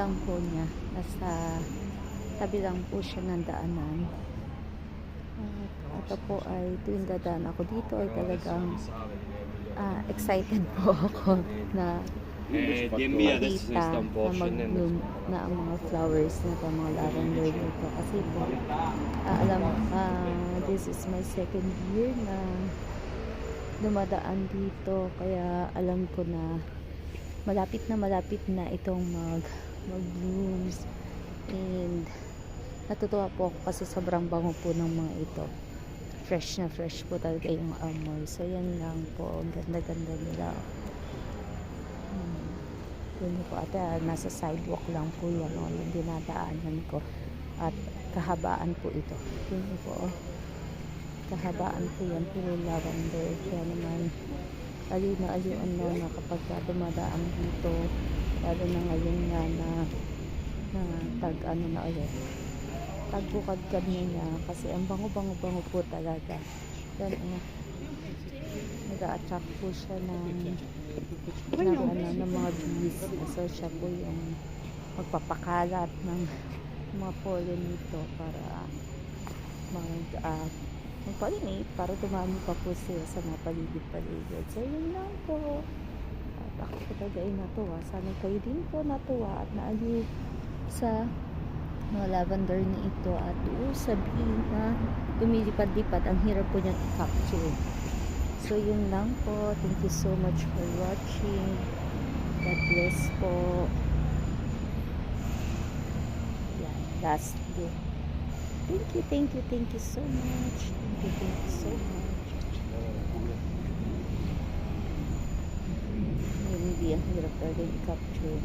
lang po niya. Nasa tabi lang po siya ng daanan. At ito po ay tuwing dadaan ako dito ay talagang excited po ako na makita na mag-bloom na ang mga flowers na ito, mga lavender dito. Kasi po, this is my second year na dumadaan dito. Kaya alam ko na malapit na itong mag-blooms. And natutuwa po ako kasi sobrang bango po ng mga ito. Fresh na fresh po talaga yung amoy. So yan lang po, ang ganda-ganda nila. Yun po ata, nasa sidewalk lang po yan, yung dinadaanan ko. At kahabaan po ito. Yun po, kahabaan po yan, puro lavender. Kaya naman aliw na kapag dumadaan dito, lalo na ngayon nga na tagbukad-kad niya kasi ang bango po talaga. Yan nag-a-attract po siya ng mga bees. So siya po yung magpapakalat ng mga pollen nito para mag-pollinate, para dumami pa po sila sa mga paligid-paligid. So yun lang po. At ako po talaga ay natuwa. Sana kayo din po natuwa at naaliw sa mga lavender na ito. At sabihin na lumilipad-lipad, ang hirap po niyang i-capture. So yun lang po. Thank you so much for watching. God bless po. Yan, last day. Thank you so much. Thank you so much. Hindi ang hirap talaga i-capture.